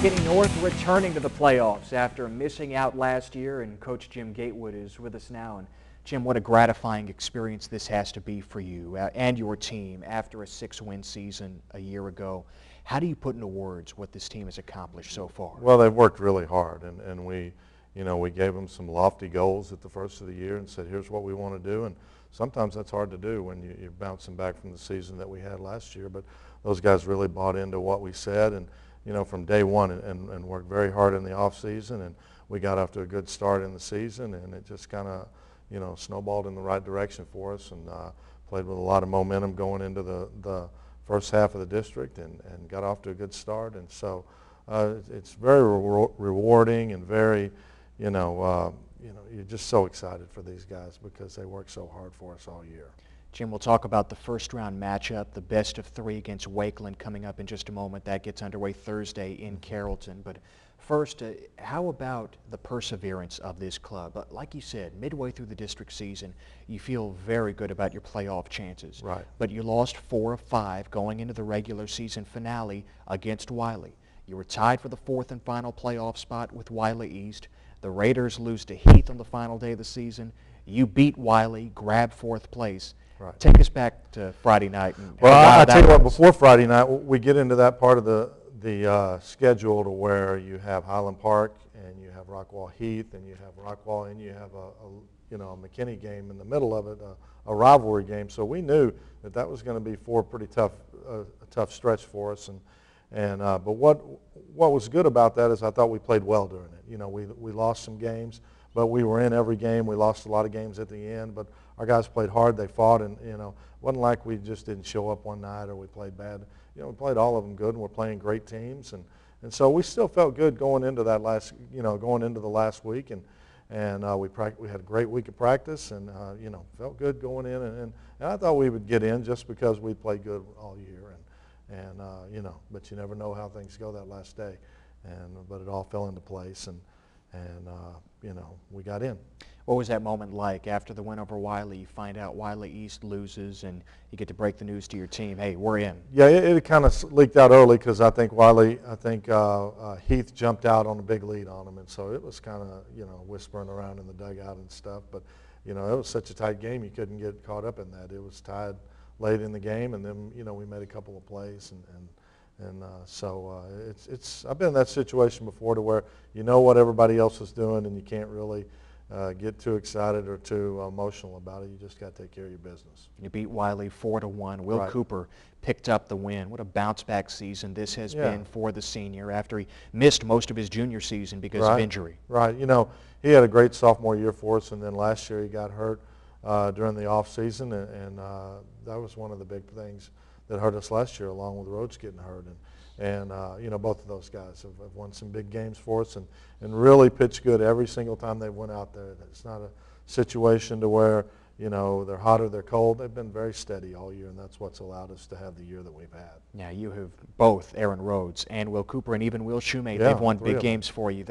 McKinney North returning to the playoffs after missing out last year, and Coach Jim Gatewood is with us now. And Jim, what a gratifying experience this has to be for you and your team after a 6-win season a year ago. How do you put into words what this team has accomplished so far? Well, they've worked really hard, and we gave them some lofty goals at the first of the year and said, here's what we want to do. And sometimes that's hard to do when you're bouncing back from the season that we had last year. But those guys really bought into what we said, and from day one, and worked very hard in the off season, and we got off to a good start in the season, and it just kind of snowballed in the right direction for us, and played with a lot of momentum going into the first half of the district, and got off to a good start. And so it's very rewarding, and very you're just so excited for these guys because they work so hard for us all year. Jim, we'll talk about the first-round matchup, the best of 3 against Wakeland, coming up in just a moment. That gets underway Thursday in Carrollton. But first, how about the perseverance of this club? Like you said, midway through the district season, you feel very good about your playoff chances. Right. But you lost 4 of 5 going into the regular season finale against Wiley. You were tied for the 4th and final playoff spot with Wiley East. The Raiders lose to Heath on the final day of the season. You beat Wiley, grab 4th place. Right. Take us back to Friday night. Well, I'll tell you what, before Friday night, we get into that part of the schedule to where you have Highland Park, and you have Rockwall Heath, and you have Rockwall, and you have a McKinney game in the middle of it, a rivalry game. So we knew that was going to be 4 pretty tough, a tough stretch for us. But what was good about that is I thought we played well during it. We lost some games, but we were in every game. We lost a lot of games at the end, but our guys played hard. They fought, and it wasn't like we just didn't show up one night or we played bad. We played all of them good, and we're playing great teams, and so we still felt good going into that going into the last week, and we had a great week of practice, and felt good going in, and I thought we would get in just because we played good all year, but you never know how things go that last day, but it all fell into place, and we got in. What was that moment like after the win over Wiley? You find out Wiley East loses, and you get to break the news to your team, hey, we're in. Yeah, it kind of leaked out early because I think Heath jumped out on a big lead on them, and so it was kind of, whispering around in the dugout and stuff. But, it was such a tight game, you couldn't get caught up in that. It was tied late in the game, and then, we made a couple of plays, so I've been in that situation before to where you know what everybody else is doing, and you can't really get too excited or too emotional about it. You just got to take care of your business. You beat Wiley 4-1. Will Right. Cooper picked up the win. What a bounce-back season this has been for the senior after he missed most of his junior season because of injury. Right. He had a great sophomore year for us, and then last year he got hurt during the off season, and that was one of the big things that hurt us last year, along with Rhodes getting hurt. And both of those guys have won some big games for us, and really pitched good every single time they went out there. It's not a situation to where they're hot or they're cold. They've been very steady all year, and that's what's allowed us to have the year that we've had. Yeah, you have both Aaron Rhodes and Will Cooper, and even Will Shoemate. They've won big games for you.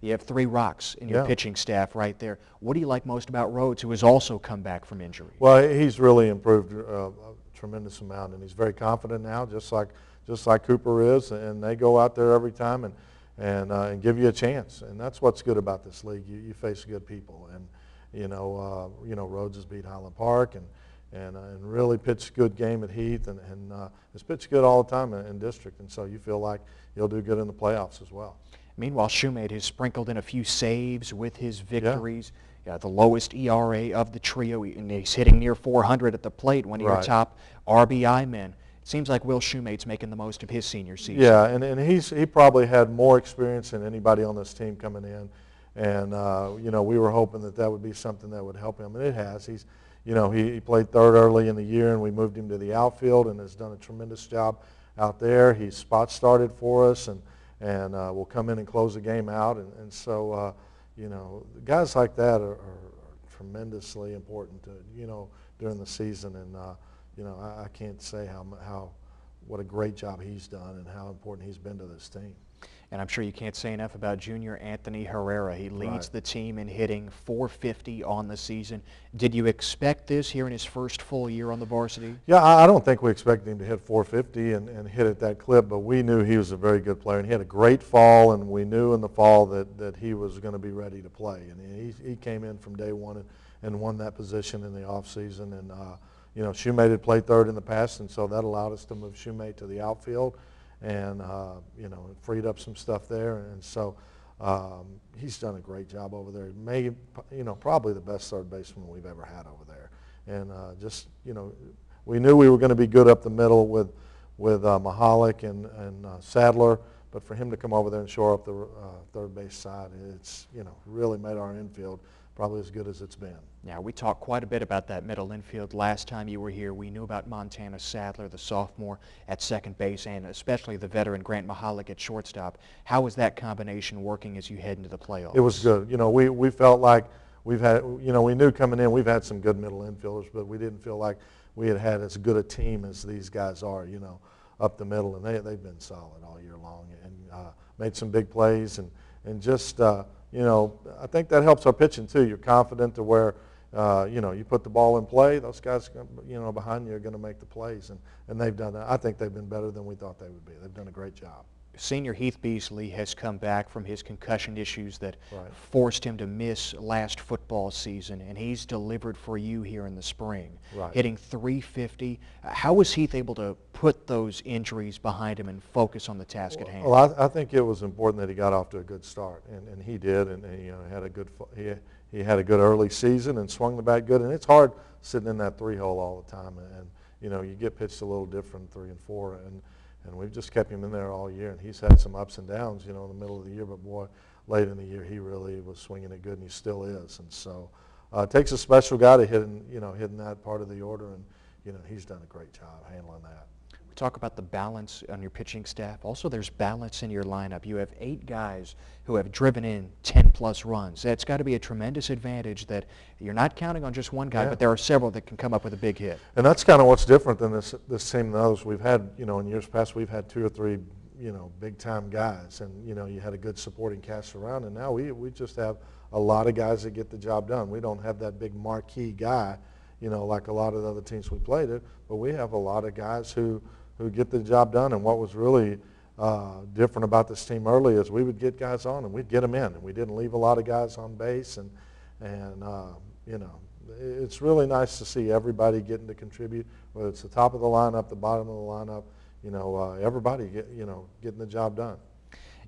You have 3 rocks in your pitching staff right there. What do you like most about Rhodes, who has also come back from injury? Well, he's really improved a tremendous amount, and he's very confident now, just like Cooper is, and they go out there every time and give you a chance, and that's what's good about this league. You face good people, and Rhodes has beat Highland Park and really pitched a good game at Heath, and has pitched good all the time in district, and so you feel like he'll do good in the playoffs as well. Meanwhile, Shoemate has sprinkled in a few saves with his victories. Yeah, the lowest ERA of the trio, and he's hitting near 400 at the plate, one of your top RBI men. It seems like Will Shoemate's making the most of his senior season. Yeah, and he probably had more experience than anybody on this team coming in, and we were hoping that would be something that would help him, and it has. He played third early in the year, and we moved him to the outfield, and has done a tremendous job out there. He's spot started for us, and will come in and close the game out, and so guys like that are tremendously important to during the season, and I can't say what a great job he's done and how important he's been to this team. And I'm sure you can't say enough about junior Anthony Herrera. He leads the team in hitting .450 on the season. Did you expect this here in his first full year on the varsity? Yeah, I don't think we expected him to hit .450 and hit at that clip, but we knew he was a very good player. And he had a great fall, and we knew in the fall that he was going to be ready to play. And he came in from day one and won that position in the offseason. And, Shoemate had played third in the past, and so that allowed us to move Shoemate to the outfield. And, it freed up some stuff there. And so he's done a great job over there. Maybe, probably the best third baseman we've ever had over there. And we knew we were going to be good up the middle with Mahalik and Sadler. But for him to come over there and shore up the third base side, it's, really made our infield probably as good as it's been. Now, we talked quite a bit about that middle infield last time you were here. We knew about Montana Sadler, the sophomore, at second base, and especially the veteran Grant Mahalik at shortstop. How was that combination working as you head into the playoffs? It was good. We felt like we knew coming in we've had some good middle infielders, but we didn't feel like we had as good a team as these guys are, up the middle, and they've been solid all year long and made some big plays and just, I think that helps our pitching too. You're confident to where, you put the ball in play, those guys, behind you are going to make the plays, and they've done that. I think they've been better than we thought they would be. They've done a great job. Senior Heath Beasley has come back from his concussion issues that forced him to miss last football season, and he's delivered for you here in the spring, hitting .350. How was Heath able to put those injuries behind him and focus on the task at hand? Well, I think it was important that he got off to a good start, and he did, and he had a good early season and swung the bat good. And it's hard sitting in that 3-hole all the time, and you get pitched a little different 3 and 4, and we've just kept him in there all year, and he's had some ups and downs, in the middle of the year, but boy, late in the year, he really was swinging it good, and he still is. And so it takes a special guy to hitting that part of the order, and, he's done a great job handling that. We talk about the balance on your pitching staff. Also, there's balance in your lineup. You have 8 guys who have driven in 10-plus runs. That's got to be a tremendous advantage that you're not counting on just one guy, but there are several that can come up with a big hit. And that's kind of what's different than this team than others. We've had, in years past, we've had 2 or 3, big-time guys, and, you had a good supporting cast around, and now we just have a lot of guys that get the job done. We don't have that big marquee guy, like a lot of the other teams we played at, but we have a lot of guys who get the job done. And what was really different about this team early is we would get guys on and we'd get them in, and we didn't leave a lot of guys on base, and it's really nice to see everybody getting to contribute, whether it's the top of the lineup, the bottom of the lineup, everybody getting the job done.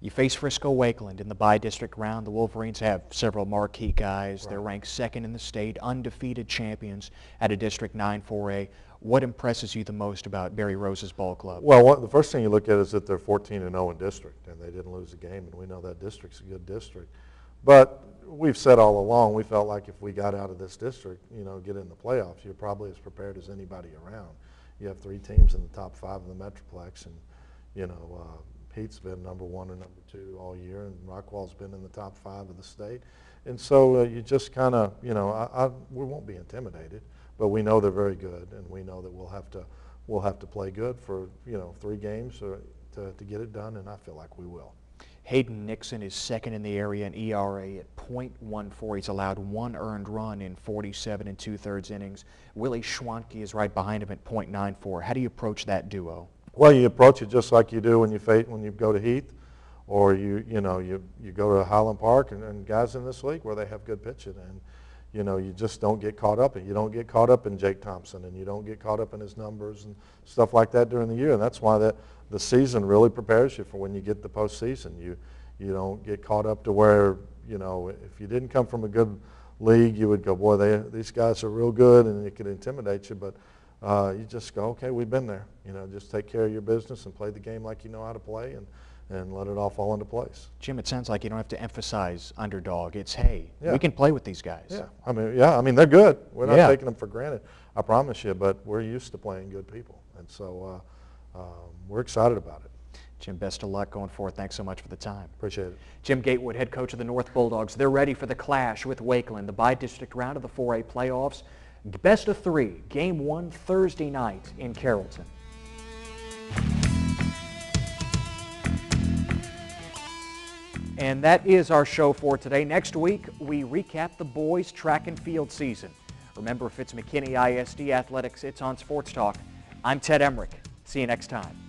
You face Frisco Wakeland in the bi-district round. The Wolverines have several marquee guys. They're ranked second in the state, undefeated champions at a District 9 4A. What impresses you the most about Barry Rose's ball club? Well, the first thing you look at is that they're 14-0 in district, and they didn't lose a game, and we know that district's a good district. But we've said all along, we felt like if we got out of this district, get in the playoffs, you're probably as prepared as anybody around. You have 3 teams in the top 5 of the Metroplex, and, Pete's been number 1 or number 2 all year, and Rockwall's been in the top 5 of the state. And so you just kind of, we won't be intimidated, but we know they're very good, and we know that we'll have to play good for 3 games to get it done, and I feel like we will. Hayden Nixon is second in the area in ERA at .14. He's allowed 1 earned run in 47 2/3 innings. Willie Schwanke is right behind him at .94. How do you approach that duo? Well, you approach it just like you do when you go to Heath, or you go to Highland Park and guys in this league where they have good pitching, and you just don't get caught up. You don't get caught up in Jake Thompson, and you don't get caught up in his numbers and stuff like that during the year. And that's why the season really prepares you for when you get the postseason. You don't get caught up to where if you didn't come from a good league, you would go, boy, these guys are real good, and it could intimidate you. But you just go, okay, we've been there. Just take care of your business and play the game like you know how to play, and let it all fall into place. Jim, it sounds like you don't have to emphasize underdog. It's, hey, we can play with these guys. Yeah, I mean, they're good. We're not taking them for granted, I promise you, but we're used to playing good people, and so we're excited about it. Jim, best of luck going forward. Thanks so much for the time. Appreciate it. Jim Gatewood, head coach of the North Bulldogs. They're ready for the clash with Wakeland, the bi-district round of the 4A playoffs. Best of 3, Game 1 Thursday night in Carrollton. And that is our show for today. Next week, we recap the boys' track and field season. Remember, if it's McKinney ISD Athletics, it's on Sports Talk. I'm Ted Emrich. See you next time.